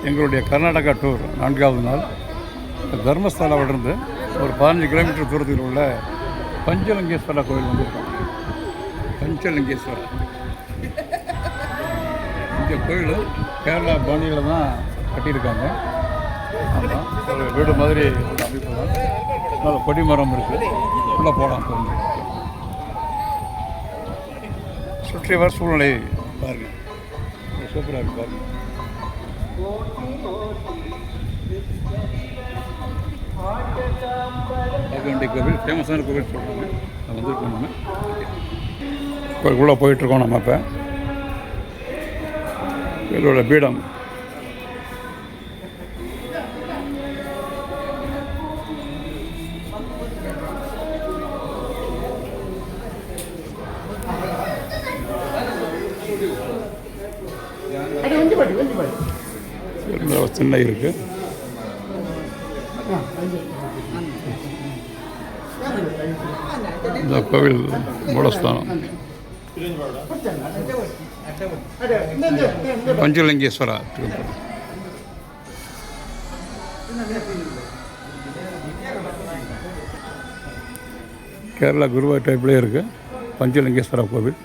எங்களுடைய கர்நாடகா டூர் 4வது நாள் தர்மஸ்தலாவிலிருந்து ஒரு 15 கிலோமீட்டர் தூரத்தில் உள்ள பஞ்சலிங்கேஸ்வரா கோயில் வந்திருக்கோம். பஞ்சலிங்கேஸ்வரா இந்த கோயில் கேரளா பாணியில் தான் கட்டியிருக்காங்க. ஆமாம், ஒரு வீடு மாதிரி ஒரு அமைப்பு தான். நல்ல கொடிமரம் இருக்குது, உள்ளே போகலாம். கோயில் சுற்றி வர சூழ்நிலை பாருங்கள், சூப்பராக இருக்குது பாருங்கள். ஆகண்டி கோவில் ஃபேமஸான கோவில் சொல்கிறாங்க. அது வந்துருக்கோம். நம்ம கோயிலுக்குள்ளே போயிட்டுருக்கோம். நம்ம இப்போ கோயிலோட பீடம் சின்ன இருக்குது. இந்த கோவில் மூலஸ்தானம் பஞ்சலிங்கேஸ்வரா திருப்பதி. கேரளா குருவாயூர் டைப்லேயே இருக்குது பஞ்சலிங்கேஸ்வரா கோவில்.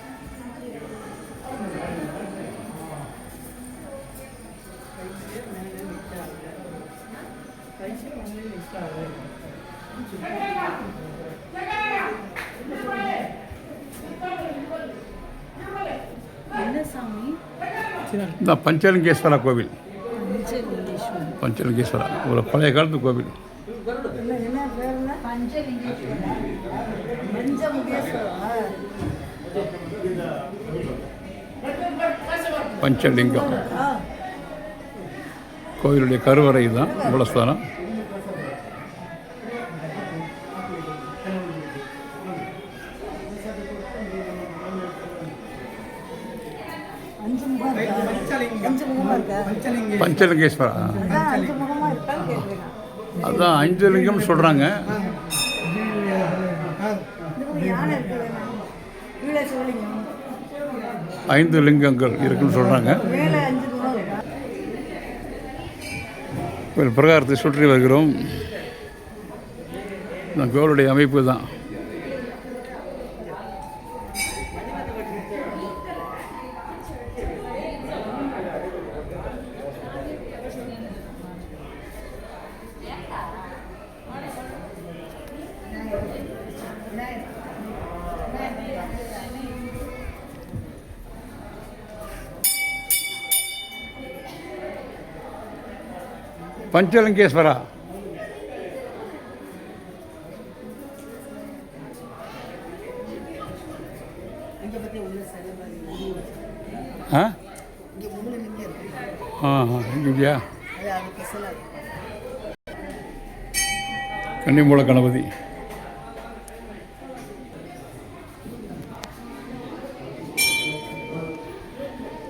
இந்த பஞ்சலிங்கேஸ்வரா கோவில், பஞ்சலிங்கேஸ்வரா ஒரு பழைய காலத்து கோவில். பஞ்சலிங்கம் கோவிலுடைய கருவறை தான் மூலஸ்தானம். பஞ்சலிங்கேஸ்வரா அதான் 5 லிங்கம் சொல்கிறாங்க. ஐந்து லிங்கங்கள் இருக்குன்னு சொல்கிறாங்க. கோயில் பிரகாரத்தை சுற்றி வருகிறோம். இந்த கோவிலுடைய அமைப்பு தான். பஞ்சலிங்கேஸ்வரா இங்கேயா கன்னிமூல கணபதி.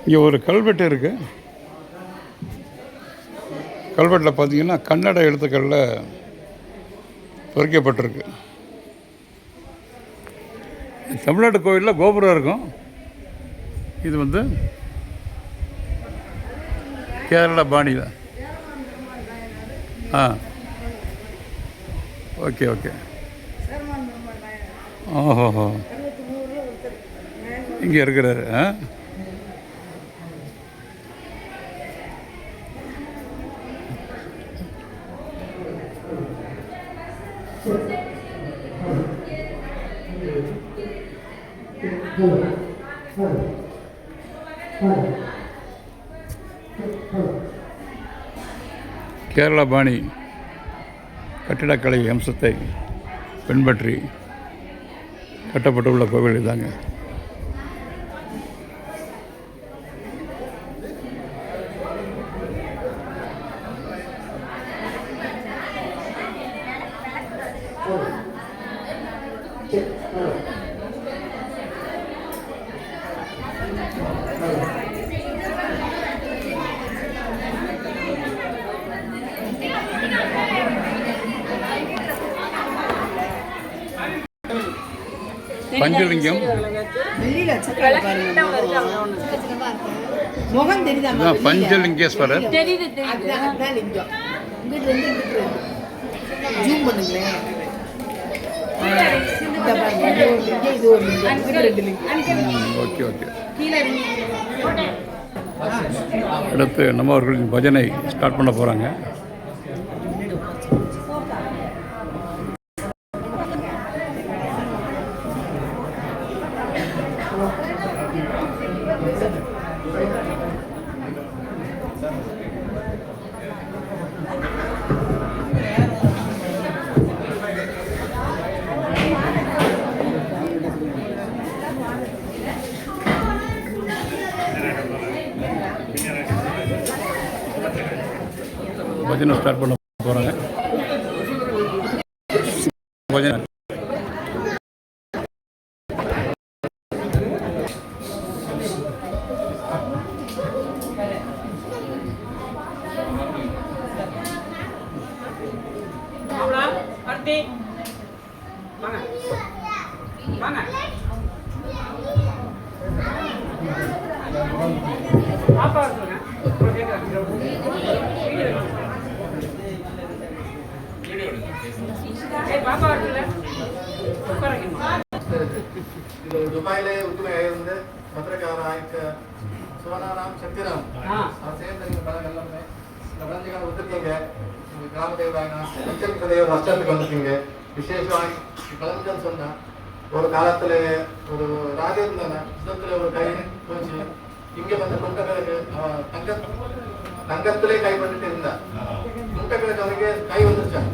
இங்கே ஒரு கல்வெட்டு இருக்குது. கல்வெட்டில் பார்த்தீங்கன்னா கன்னட எழுத்துக்களில் பொறிக்கப்பட்டிருக்கு. தமிழ்நாட்டு கோவிலில் கோபுரம் இருக்கும். இது வந்து கேரளா பாணியில். Okay okay. ஓஹோ, இங்கே இருக்கிறாரு. கேரளா பாணி கட்டிடக்கலை அம்சத்தை பின்பற்றி கட்டப்பட்டுள்ள கோவில் இதாங்க. பஞ்சலிங்கம் முகம் தெரியுதா? பஞ்சலிங்கேஸ்வரர் தெரியுது தெரியுது. அதுதான் லிங்கம். இங்கிட்டு ரெண்டு இங்கிட்டு ரெண்டு. ஜூம் பண்ணுங்களேன். இந்த பாருங்க, இது ஒரு லிங்கம், இது ஒரு லிங்கம். இங்கிட்டு ரெண்டு லிங்கம். Okay okay. கீழே அடுத்து நம்ம அவர்களின் பஜனை ஸ்டார்ட் பண்ண போகிறாங்க. பஜனை ஸ்டார்ட் பண்ண போகிறாங்க. பஜனை ಇದು ದುಬೈಲೆ ಉದ್ದಿಮೆ ಇருந்து ಪತ್ರಕಾರ ಆಯ್ತು சோனாராம் சத்திரம் அவர் சேர்ந்து நீங்கள் எல்லாமே பிரபஞ்சங்கள் வந்துருக்கீங்க. உங்கள் கிராம தேவராக பஞ்சமிக்க தேவர் அஷ்டத்துக்கு வந்துருக்கீங்க. விசேஷமாக பிரபஞ்சம் சொன்னா ஒரு காலத்தில் ஒரு ராஜா இருந்தாங்க. யுத்தத்தில் ஒரு கை போச்சு. இங்கே வந்து குண்டங்களுக்கு தங்கத்திலே கை பண்ணிட்டு இருந்தா குண்டங்களுக்கு அவருக்கு கை வந்துருச்சாங்க.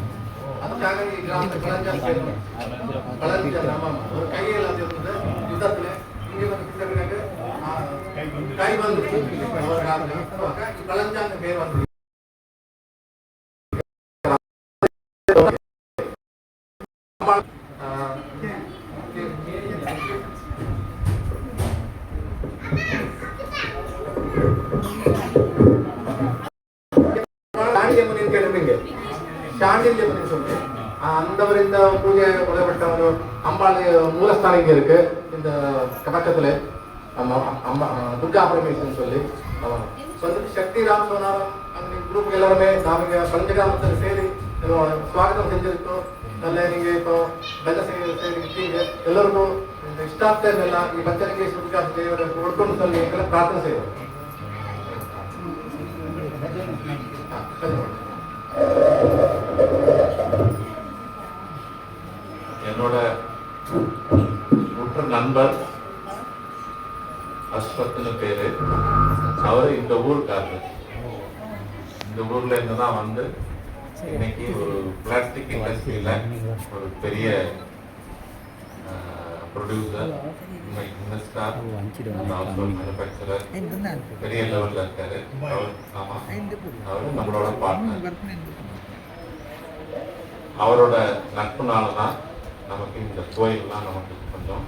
அதுக்காக கிராமத்தில் பழஞ்சல் ஆமாம் ஒரு கையில் அது இருந்தது. யுத்தத்தில் இங்கே வந்து குண்டங்களுக்கு கை வந்துருச்சு. பழஞ்சாங்க பேர் வந்து சாண்டில்யம்மன் சொல்லிட்டு அந்த பூஜை கொலைப்பட்ட ஒரு அம்பாள் மூலஸ்தானம் இங்க இருக்கு. இந்த பக்கத்துல துர்கா பரமேஸ்வரன் சொல்லி சக்தி ராம் சோனாரம் அந்த குரூப் எல்லாருமே நாம பஞ்சகிராமத்தில் சேரி ஸ்வாகதம் செஞ்சிருக்கோம். நல்ல நீங்க இப்போ வெள்ள செய்யறீங்க எல்லாருக்கும் இந்த இஷ்டார்த்தம் எல்லாம் ಈ பஞ்சலிங்கேஸ்வர தேவரை கொடுக்கணும்னு சொல்லி எங்களை பிரார்த்தனை செய்வோம். என்னோட உற்ற நண்பர் அஸ்வத்னு பேரு. அவரு இந்த ஊருக்காரர். இந்த ஊர்ல இருந்துதான் வந்து இன்னைக்கு ஒரு பிளாஸ்டிக் இண்டஸ்ட்ரியில ஒரு பெரிய ப்ரொடியூசர், இன்வெஸ்டர், மேனுஃபேக்சரர் பெரிய லெவல்ல இருக்காரு. அவரு நம்மளோட பார்ட்னர். அவரோட நட்புனாலதான் நமக்கு இந்த கோயில்லாம் நமக்கு கொஞ்சம்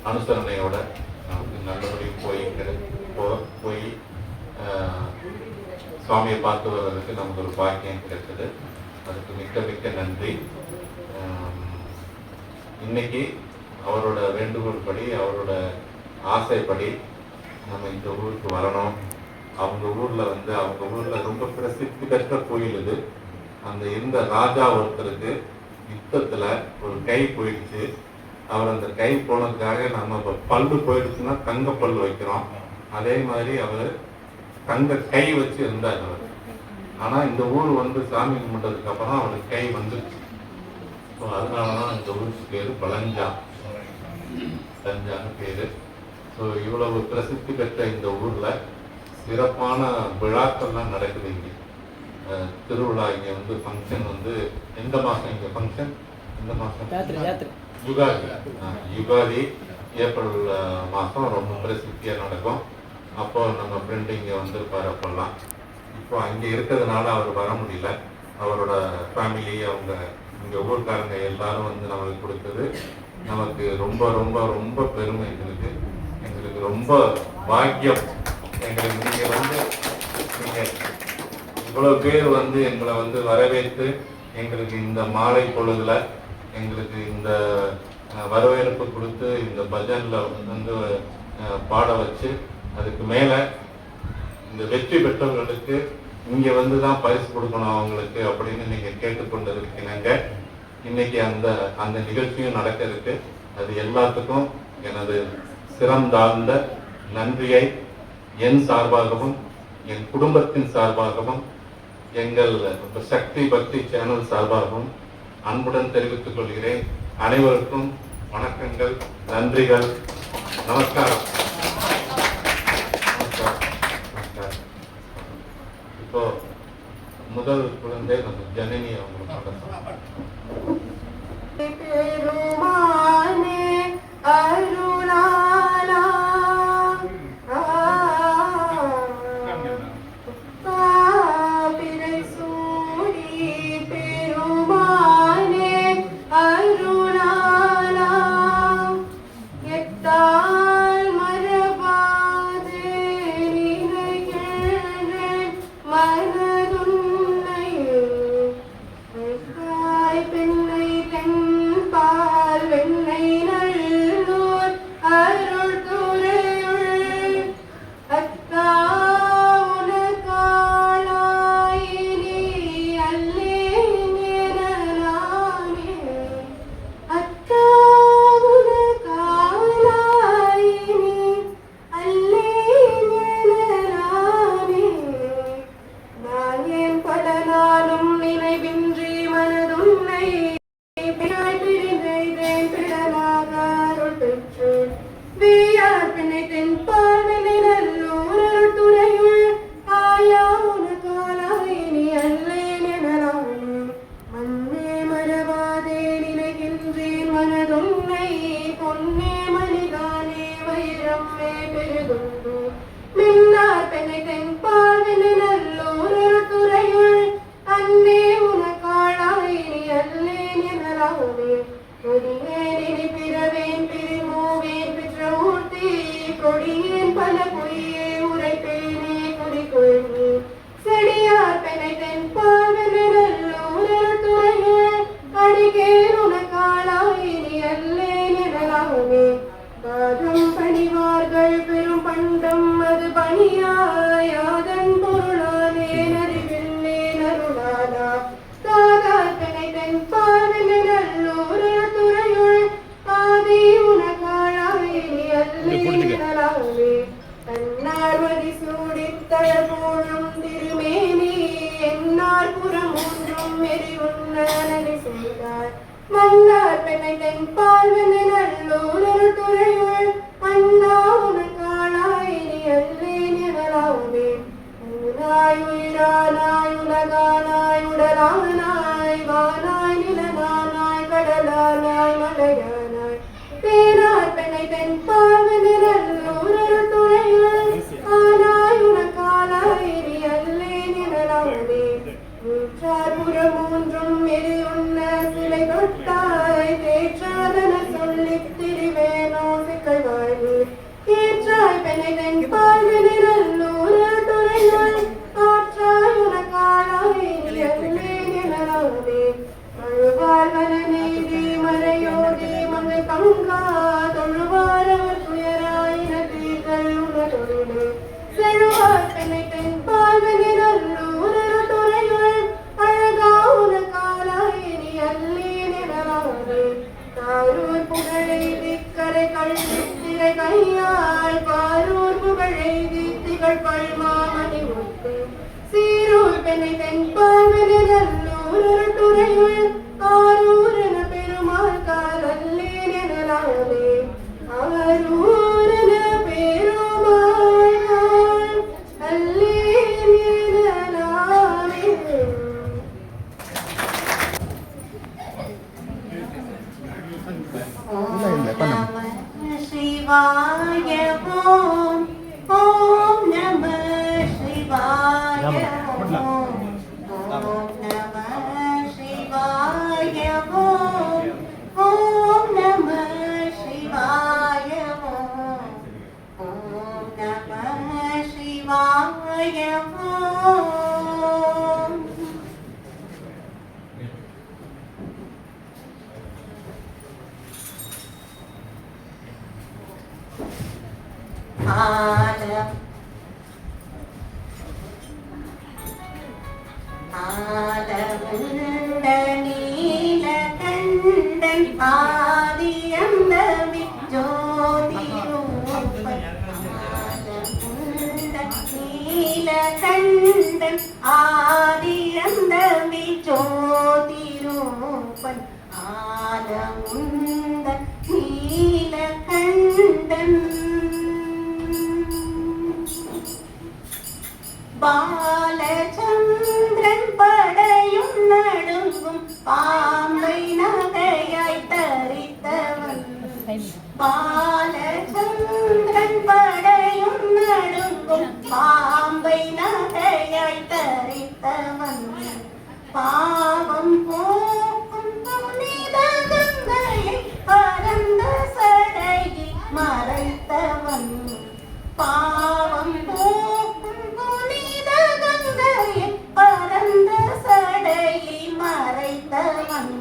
அனுசரணையோட நமக்கு நல்லபடியும் போய் சுவாமியை பார்த்து வருவதற்கு நமக்கு ஒரு பாக்கியம் கிடைச்சது. அதுக்கு மிக்க மிக்க நன்றி. இன்னைக்கு அவரோட வேண்டுகோள் படி, அவரோட ஆசைப்படி நம்ம இந்த ஊருக்கு வரணும். அவங்க ஊர்ல ரொம்ப பிரசித்தி பெற்ற கோயில் இது. அந்த இருந்த ராஜா ஒருத்தருக்கு யுத்தத்துல ஒரு கை போயிடுச்சு. அவர் அந்த கை போனதுக்காக நம்ம இப்போ பல்லு போயிடுச்சுன்னா தங்க பல்லு வைக்கிறோம். அதே மாதிரி அவர் தங்க கை வச்சு இருந்தார் அவர். ஆனா இந்த ஊர் சாமி கும்பிட்டதுக்கு அப்புறம் அவருக்கு கை வந்துருச்சு. ஸோ அதனாலதான் இந்த ஊருக்கு பேரு பழஞ்சான்னு பேரு. ஸோ இவ்வளவு பிரசித்தி பெற்ற இந்த ஊர்ல சிறப்பான விழாக்கள்லாம் நடக்குது. இங்க திருவிழா, இங்க ஃபங்க்ஷன் எந்த மாசம் இங்க ஃபங்க்ஷன்? இந்த மாசம் யுகாதி ஏப்ரல் மாசம் ரொம்ப பிரசித்தியா நடக்கும். அப்போ நம்ம ஃப்ரெண்டு இங்க வந்திருப்பாரு. அப்பெல்லாம் இப்போ அங்க இருக்கிறதுனால அவர் வர முடியல. அவரோட ஃபேமிலி, அவங்க இங்க ஊர்க்காரங்க எல்லாரும் நமக்கு கொடுத்தது நமக்கு ரொம்ப ரொம்ப ரொம்ப பெருமை. எங்களுக்கு ரொம்ப பாக்கியம். எங்களுக்கு நீங்க இவ்வளவு பேர் எங்களை வரவேற்று எங்களுக்கு இந்த மாலை பொழுதுல எங்களுக்கு இந்த வரவேற்பு கொடுத்து இந்த பஜன்ல பாட வச்சு அதுக்கு மேல இந்த வெற்றி பெற்றவர்களுக்கு இங்க வந்து தான் பரிசு கொடுக்கணும் அவங்களுக்கு அப்படின்னு நீங்க கேட்டுக்கொண்டு இருக்கீங்க. இன்னைக்கு அந்த நிகழ்ச்சியும் நடக்க இருக்கு. அது எல்லாத்துக்கும் எனது சிறந்தாழ்ந்த நன்றியை என் சார்பாகவும் என் குடும்பத்தின் சார்பாகவும் எங்கள் சக்தி பக்தி சேனல் சார்பாகவும் அன்புடன் தெரிவித்துக் கொள்கிறேன். அனைவருக்கும் வணக்கங்கள், நன்றிகள், நமஸ்காரம். இப்போ முதல் குழந்தை நம்ம ஜனனி அவங்க ஆலமுண்ட நீலகண்டன் ஆதியந்தமி ஜோதிரூபன் ஆலமுண்ட நீலகண்டன் ஆதியந்தமி ஜோதிரூபன் ஆலமுண்ட நீலகண்டன் பாலச்சந்திரன் படையும் நடுங்கும் பாம்பை நகையாய் தரித்தவன் பாலச்சந்திரன் படையும் நடுங்கும் பாம்பை நகையாய் தரித்தவன் பாவம் போக்கும் புனித கங்கையை பரந்த சடையில் மறைத்தவன் பாவம் போக்கும் புனித கங்கையை பரந்த சடையில் மறைத்தவன்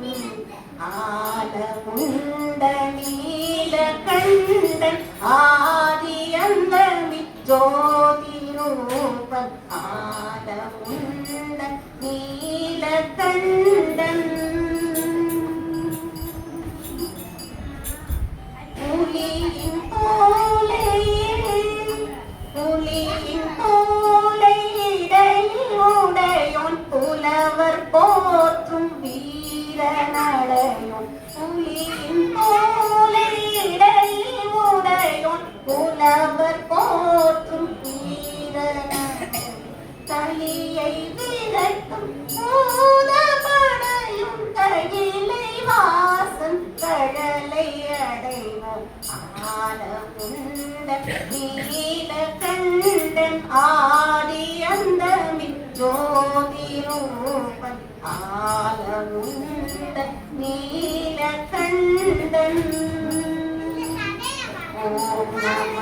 ஆலமுண்ட நீலகண்டன் ஆதியந்தமி ஜோதிரூபன் ஆலமுண்ட நீலகண்டன் புலியின் போலை இடையுடையோன் புலவர் போற்றும் வீரநடையோன் புலியின் போலை இடையுடையோன் புலவர் போற்றும் வீரநடையோன் தலியை விரட்டும் பூதபடையும் கையிலை வாசம் கடலை அடைவோம் ஆலமுண்ட நீலகண்டன் ஆதியந்தமி ஜோதிரூபன் ஆலமுண்ட நீலகண்டன் ஓம் நம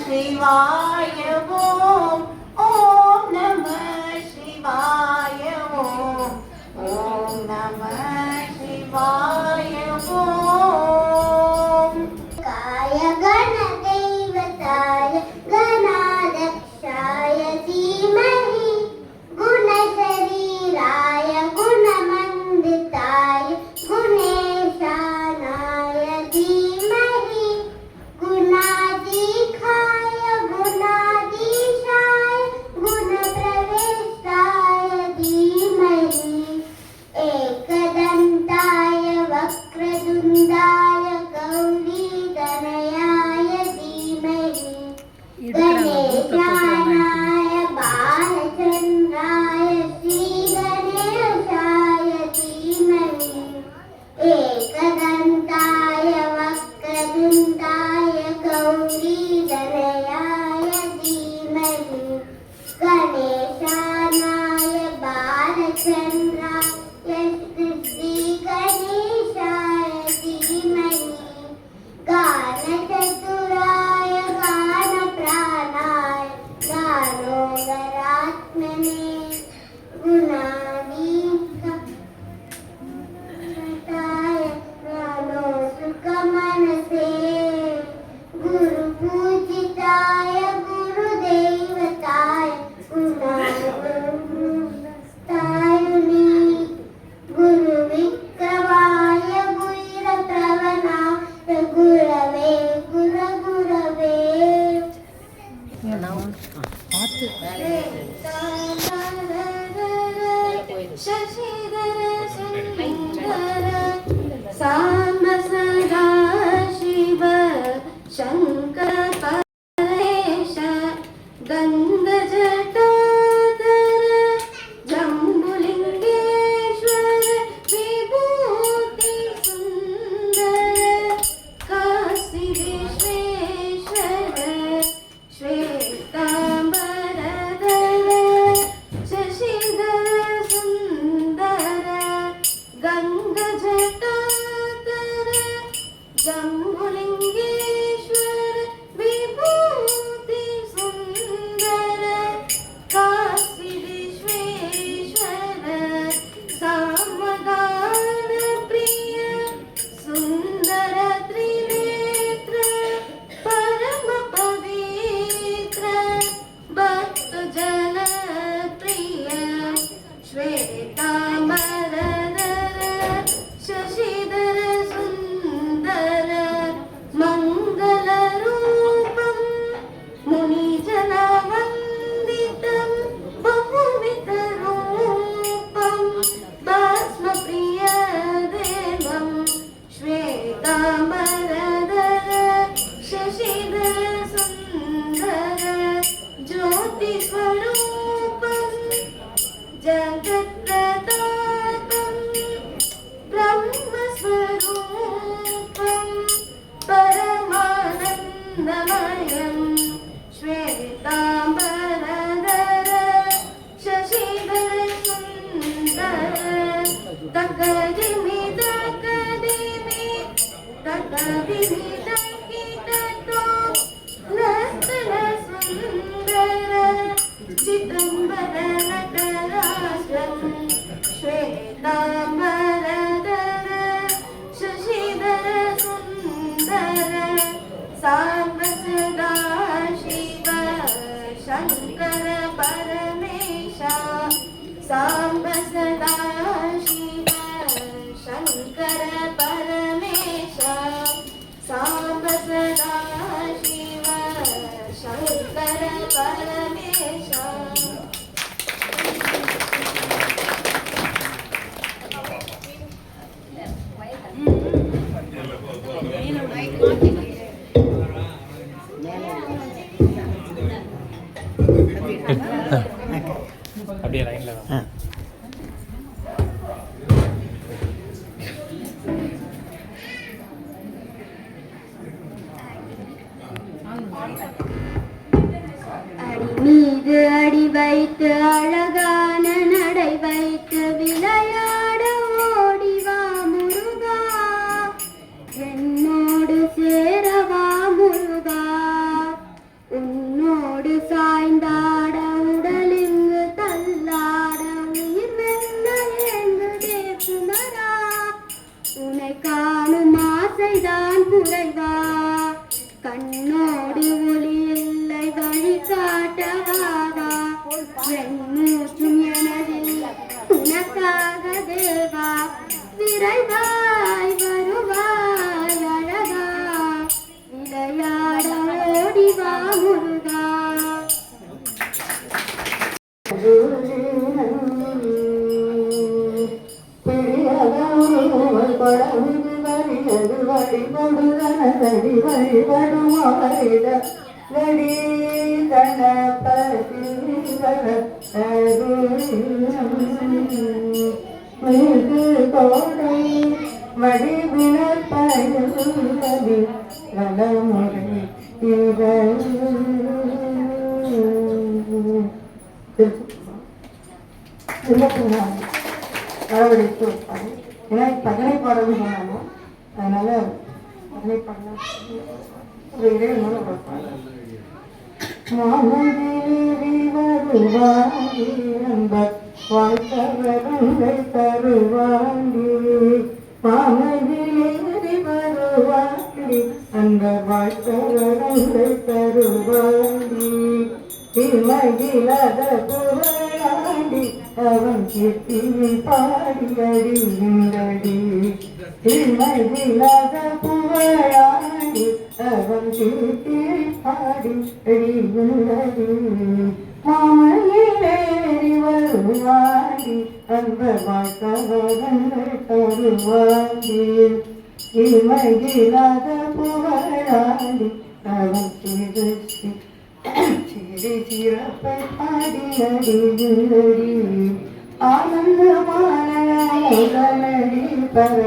சிவாய ஓம் ஓம் நம சிவாய ஓம் ஓம் நம சிவாய ஓம் காய கண தெய்வதாய கணாதக்ஷாய தீமஹி குணசரீராய குணமண்டிதாய குணேஷானாய தீமஹி குணாதீகாய குணாதீஷாய குணப்ரவேஷ்டாய தீமஹி एकदन्ताय वक्रतुण्डाय गौरीतनयाय धीमहि गणेशानाय बालचन्द्राय श्रीगणेशाय धीमहि एकदन्ताय वक्रतुण्डाय गौरीतनयाय धीमहि गणेशानाय बालचन्द्राय श्रीगणेशाय धीमहि गानचतुराय गानप्राणाय गानोदरात्मने गुणाधीशाय गानोसुखमनसे गुरुपूजिताय गुरुदेवताय गुणागुरुतायुनि गुरुविक्रमाय गुरुप्रवणाय गुरवे गुरगुरवे பார்த்து सांब सदा शिव शंकर परमेशा सांब सदा शिव शंकर परमेशा सांब सदा शिव शंकर परमेशा அப்படியே லைன்ல தான். அடி மீது அடி வைத்து அழகான நடை வைத்து விளையாட ஓடிவா முருகா, என்னோடு சேரவா முருகா, உன்னோடு சாய்ந்தாட உடலிங்கு தள்ளாட உயிர் மெல்ல ஏங்குதே குமரா, உன்னை காணும் ஆசைதான் குறைவா, கண்ணோடு ஒளி இல்லை வழி காட்டவாவா, என் மூச்சும் எனதில் உனக்காக தேவா, விரைவாய் வருவாய் அழகா, விளையாட ஓடிவா முருகா. வரவழைத்து வைப்பாங்க. ஏன்னா பஜனை பாடல்னு சொன்னாங்க, அதனால பஜனை பாடலாம் ஒரு இறைவனோட வைப்பாங்க. மாமந்திரி வருவாண்டி நண்பர் வாழ்த்தவரங்களை தருவாண்டி, மாமந்திரி வருவாண்டி நண்பர் வாழ்த்தவரங்களை தருவாண்டி, மகிழத புகழாண்டி அவன் கீர்த்தியை பாடி அடியுங்கடி, மகிழத புகழாண்டி அவன் கீர்த்தியை பாடி அடியுங்கடி, மாமயிலேறி வருவாண்டி அந்த வாழ்த்தவரங்கள் தருவாண்டி, மகிழத புகழாண்டி அவன் கீர்த்தி சிறப்பை பாடி அடியுங்கடி, ஆனந்தமான முதலடி பர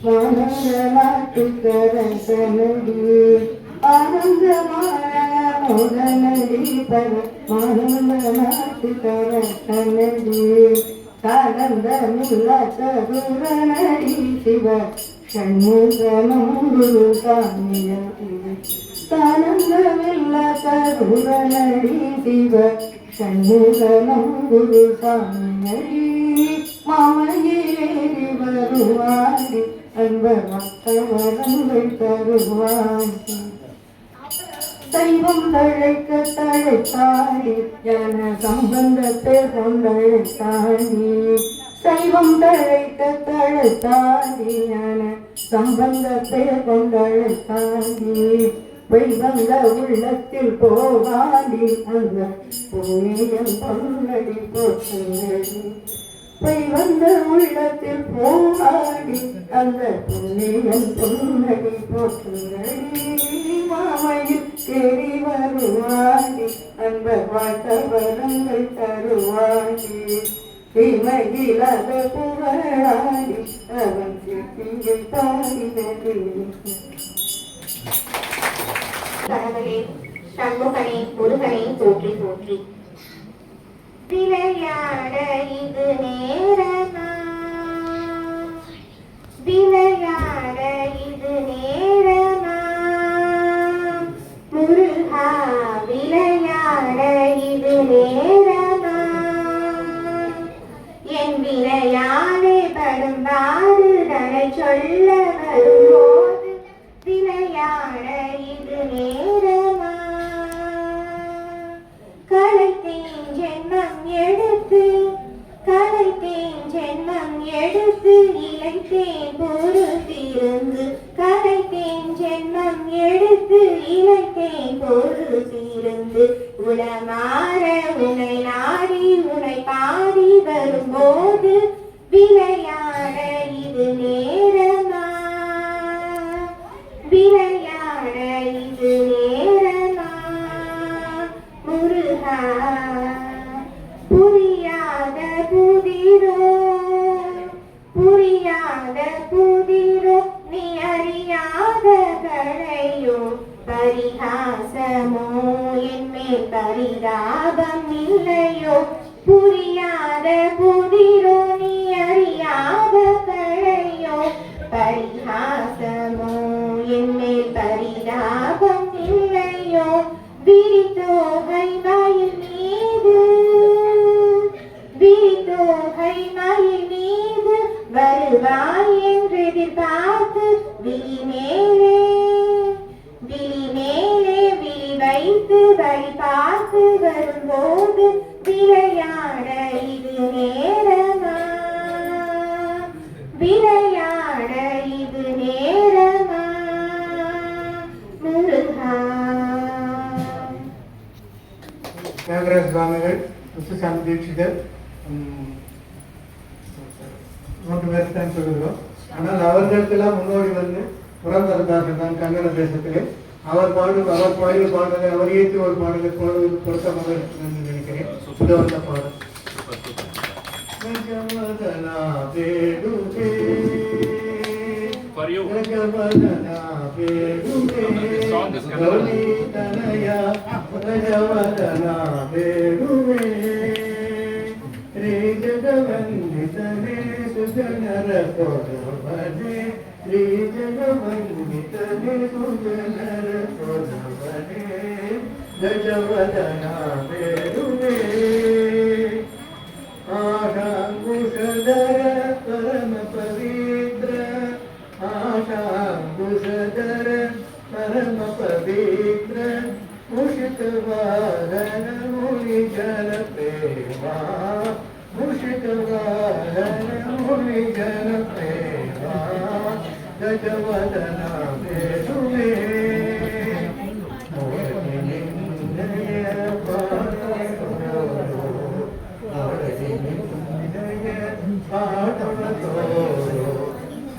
மானந்த நாட்டுக்கர கனடி, ஆனந்தமான முதலடி பர மானந்த நாட்டுக்கர கனடி, கலந்த முல்ல கருணடி சிவ சண்முகனும் குரு சாமியடி, தானந்தமில்ல கருணடி சிவ சண்முகனும் குரு சாமியடி, மாமையேறி வருவாண்டி அன்பர் மற்றவரங்கள் தருவாண்டி, தெய்வம் தழைக்க தழைத்தாடி என சம்பந்தத்தை கொண்டழைத்தாண்டி, சைவம் தழைக்க தழைத்தாடி என சம்பந்தத்தை கொண்டழைத்தாண்டி, பொய் வந்த உள்ளத்தில் போகாண்டி அந்த புண்ணியம் பொன்னடி போற்றுங்கடி, பொய் வந்த உள்ளத்தில் போகாண்டி அந்த புண்ணியம் பொன்னடி போற்றுங்கடி, மாமையில் தேடி வருவாண்டி அன்பர் வாழ்த்தவரங்கள் தருவாண்டி, மகிழத புகழாண்டி அவன் கீர்த்தியை பாடினடி. கணவனே சண்முகனே முருகனே போற்றி போற்றி. விளையாட இது நேரமா, விளையாட இது நேரமா, என் வினையாலே படும் பாடுதலை சொல்ல வரும்போது விளையாட இது நேரமா? கலைத்தேன் ஜென்மம் எடுத்து இழைத்தேன் பொறுத்திருந்து கலைத்தேன் ஜென்மம் எடுத்து இழைத்தேன் பொறுத்திருந்து உளமாற உனை நாடி உனை பாடி வரும்போது விளையாட இது நேரமா? விளையாட இது நேரமா? முருகா புரியாத புதிரோ நீ அறியாத களையோ பரிகாசமோ என்மேல் பரிதாபம் இல்லையோ? புரியாத புதிரோ நீ அறியாத களையோ பரிகாசமோ என்மேல் பரிதாபம் இல்லையோ? விரித்தோகை மயில் மீது வருவாய் என்று எதிர்பார்த்து விழி மேலே விழி வைத்து வழி பார்த்து வரும்போது விளையாட இது நேரமா? விளையாட இது நேரமா? முருகா. தியாகராஜ சுவாமிகள், முத்துசாமி தீட்சிதர் 3 பேர் தான் சொல்லுகிறோம். ஆனால் அவர்களுக்கெல்லாம் முன்னோடி வந்து புறந்திருந்தார்கள் தான் கன்னட தேசத்திலே. அவர் பாடல் பாடுறதை அவர் ஏற்றி ஒரு பாடலை பொருத்தமாக என்று நினைக்கிறேன். இது வந்த பாடல் ಜಗವಂದಿತನೇ ಸುಜನರ ಕೊಡವನೆ ಶ್ರೀ ಜಗವಂದಿತನೇ ಸುಜನರ ಕೊಡವನೆ ಗಜವದನ ಬೇಡುವೆ ಆಶಾಂಕುಶಧರ ಪರಮ ಪವಿತ್ರ ಆಶಾಂಕುಶಧರ ಪರಮ ಪವಿತ್ರ ಮುಷಿತವಾರನ ಮುನಿ ಜನ ಪ್ರೇಮ ಮುಷಿತವಾರನ ಮುನಿ ಜನ ಪ್ರೇಮ ಗಜವದನ ಬೇಡುವೆ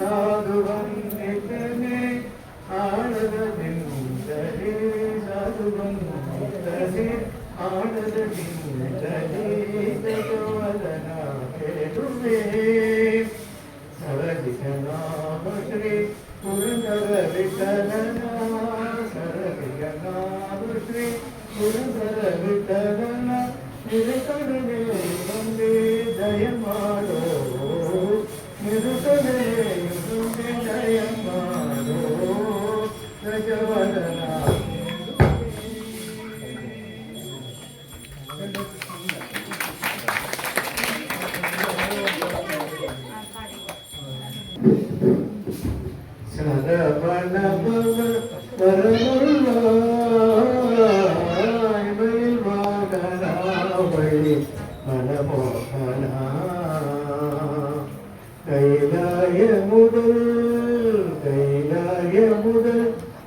ಸಾಧು ವಂದಿತನೆ ಆಳದ ಬಿಂದಲೇ ಸಾಧು ವಂದಿತನೆ ಆಳದ ಬಿಂದಲೇ ಜಗವದನ ಬೇಡುವೆ ಸರದಿಗನಾಮ ಶ್ರೀ ಪುರಂದರ ವಿಠಲನ ಸರದಿಗನಾಮ ಶ್ರೀ ಪುರಂದರ ವಿಠಲನ ನಿರುಕಡನೆ ಬಂದೇ ದಯ ಮಾಡೋ ನಿರುಕಡನೆ ಬಂದೇ ದಯ ಮಾಡೋ ಗಜವದನ சரவண பவ பரமுள்ளாய் வாகனாவழி மனமோகனா கைலாய முதல்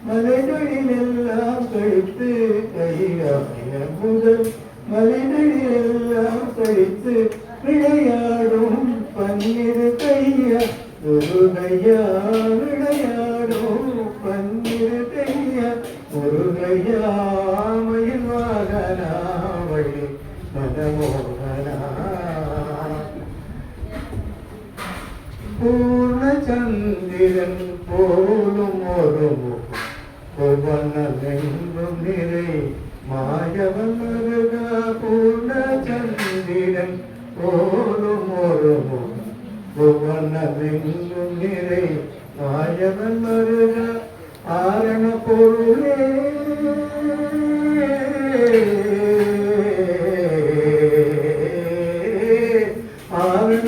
மலைகளிலெல்லாம் கழித்து கைலாய முதல் மலைகளிலெல்லாம் கழித்து விளையாடும் பன்னிரு கையா முருகையா விளையாடும் பன்னிரு கையா முருகையா மயில் வாகனா வழி மனமோகனா பூர்ணச்சந்திரன் போலும் ஒரு புவனமெங்கும் நிறை மாயவன் மருகா பூர்ணச்சந்திரன் போலும் ஒரு புவனமெங்கும் நிறை மாயவன் மருகா ஆரண பொருளே ஆரண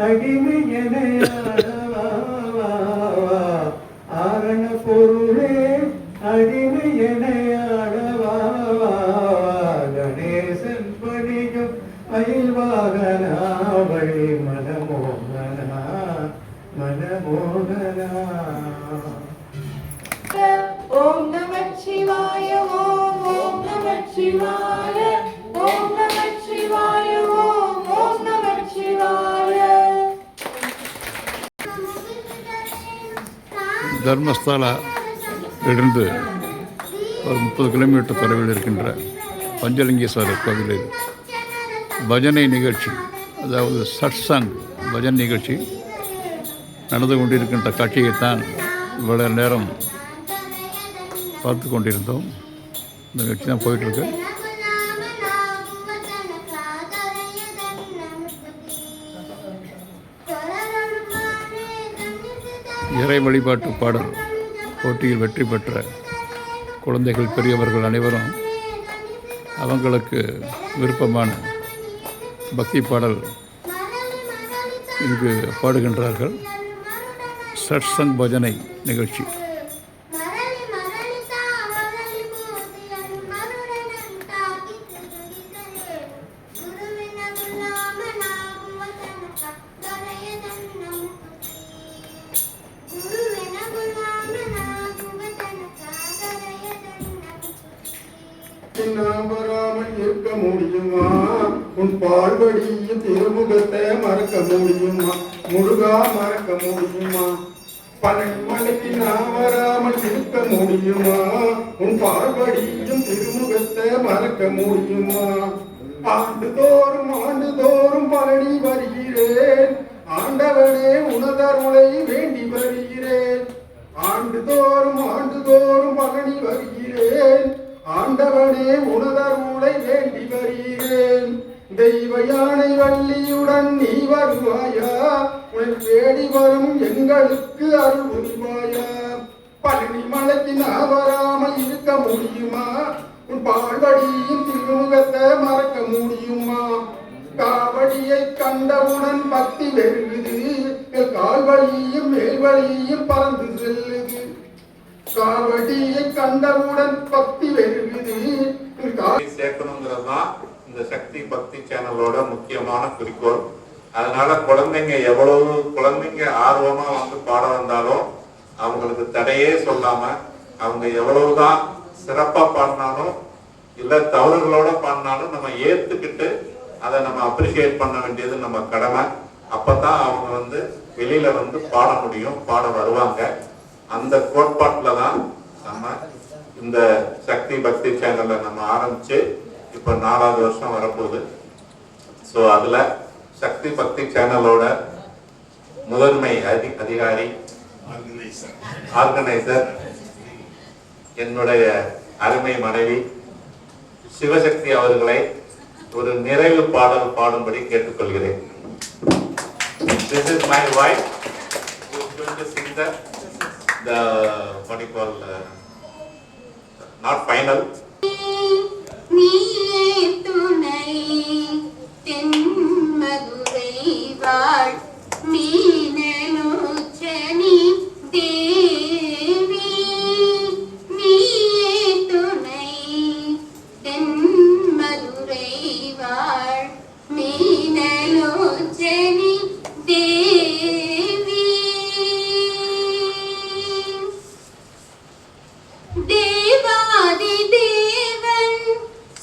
அடிமை என ஆரண பொருளே அடிமை என கணேசன் பணியும் மயில்வாகனா வழி மனமோகனா மனமோகனா. ஓம் நமः சிவாய ஓம் ஓம் நமः சிவாய ஓம் நமः சிவாய ஓம் ஓம் நமः சிவாய. தர்மஸ்தலா இருந்து ஒரு 30 கிலோமீட்டர் தொலைவில் இருக்கின்ற பஞ்சலிங்கேஸ்வரர் கோவிலில் பஜனை நிகழ்ச்சி, அதாவது சட்சங் பஜன் நிகழ்ச்சி நடந்து கொண்டிருக்கின்ற காட்சியைத்தான் இவ்வளவு நேரம் பார்த்து கொண்டிருந்தோம். இந்த நிகழ்ச்சி தான் போயிட்டுருக்கு. இறை வழிபாட்டு பாடல் போட்டியில் வெற்றி பெற்ற குழந்தைகள் பெரியவர்கள் அனைவரும் அவங்களுக்கு விருப்பமான பக்தி பாடல் இங்கு பாடுகின்றார்கள். சட்சங் பஜனை நிகழ்ச்சி. வராமல் இருக்க முடியுமா? உன் பால்வடியும் திருமுகத்தை மறக்க முடியுமா? முருகா மறக்க முடியுமா? பனைமலைக்கு நான் வராமல் இருக்க முடியுமா? உன் பால்வடியும் திருமுகத்தை மறக்க முடியுமா? ஆண்டுதோறும் பழனி வருகிறேன், ஆண்டவனே உனதருளை வேண்டி வருகிறேன். ஆண்டுதோறும் பழனி வருகிறேன், ஆண்டவனே உனதருளை வேண்டி வருகிறேன். தெய்வ யானை வள்ளியுடன் நீ வருவாயா? உன்னை தேடி வரும் எங்களுக்கு அருள் புரிவாயா? பழனி மலைக்கு நான் வராமல் இருக்க முடியுமா? உன் பால்வடியின் திருமுகத்தை மறக்க முடியுமா? காவடியை கண்டவுடன் பக்தி வெறுகுது, கால்வழியும் மேல்வழியும் பறந்து செல்லுது. காவடியை கண்டவுடன் பக்தி வெறுகுது. சேர்க்கணுங்கிறது தான் இந்த சக்தி பக்தி சேனலோட முக்கியமான குறிக்கோள். அதனால குழந்தைங்க ஆர்வமா வந்து பாட வந்தாலும் அவங்களுக்கு தடையே சொல்லாம, அவங்க எவ்வளவுதான் சிறப்பா பாடினாலும் இல்ல தவறுகளோட பாடினாலும் நம்ம ஏத்துக்கிட்டு அதை நம்ம அப்ரிஷியேட் பண்ண வேண்டியது நம்ம கடமை. அப்பதான் அவங்க வந்து வெளியில வந்து பாட முடியும், பாட வருவாங்க. அந்த கோட்பாட்டுல தான் நம்ம இந்த சக்தி பக்தி சேனலை நம்ம ஆரம்பிச்சு இப்ப 4வது வருஷம் வரப்போகுது. ஸோ அதுல சக்தி பக்தி சேனலோட முதன்மை அதிகாரி ஆர்கனைசர் என்னுடைய அருமை மனைவி சிவசக்தி அவர்களை ஒரு நிறைவு பாடல் பாடும்படி கேட்டுக்கொள்கிறேன். This is my wife who is going to sing the what you call not final. நீயே துணை தென்மதுரை வாழ் மீனலோச்சனி தேவி. நீயே துணை தென்மதுரை வாழ் மீனலோச்சனி தேவி. தேவாதி தேவன்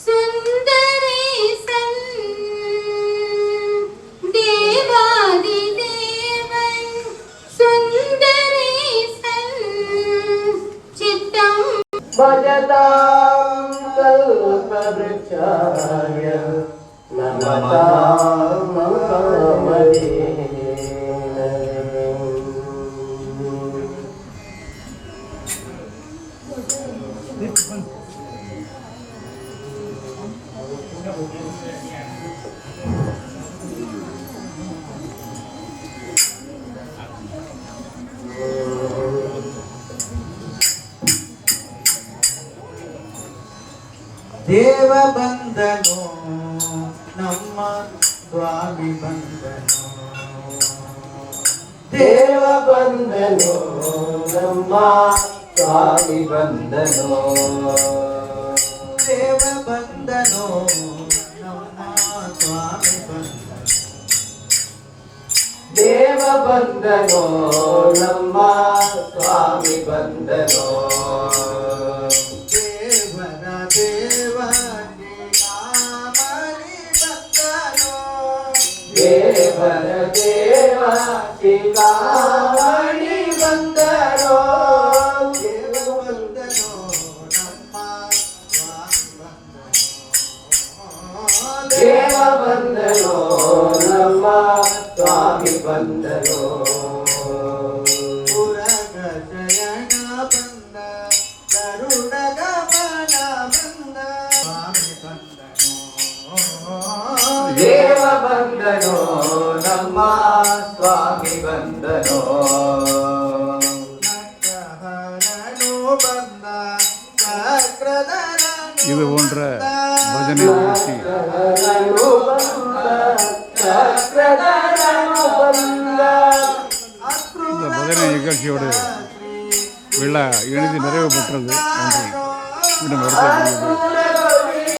சுந்தரேசன், தேவாதி தேவன் சுந்தரேசன் சித்தம் பஜதாம் கல்பவ்ருக்ஷாய நமதாம் மகாமதே. ದೇವ ಬಂದನು ನಮ್ಮ ಸ್ವಾಮಿ ಬಂದನು. ದೇವ ಬಂದನೋ ನಮ್ಮ ಸ್ವಾಮಿ ಬಂದನೋ ದೇವ ಬಂದನೋ ನಮ್ಮ ಸ್ವಾಮಿ ಬಂದನೋ ದೇವ ಬಂದನೋ ನಮ್ಮ ಸ್ವಾಮಿ ಬಂದನೋ ದೇವರ ದೇವ ದೇವರ ದೇವ ಶಿಖಾಮಣಿ ಬಂದರೋ ದೇವ ಬಂದನೋ ನಮ್ಮ ಸ್ವಾಮಿ ಬಂದನೋ ದೇವ ಬಂದನೋ ನಮ್ಮ ಸ್ವಾಮಿ ಬಂದನೋ ಪುರಗ ಶಯನ ಬಂದ ಕರುಣ ಗಮನ ಬಂದ ಸ್ವಾಮಿ ಬಂದನೋ ದೇವ ಬಂದನೋ ನಮ್ಮ ಸ್ವಾಮಿ ಬಂದನೋ ಬಂದ இது போன்ற பஜனை நிகழ்ச்சி இந்த பஜனை நிகழ்ச்சியோடு விழா இனிது நிறைவு பெற்றது. நன்றி. மீண்டும் வருகிறது.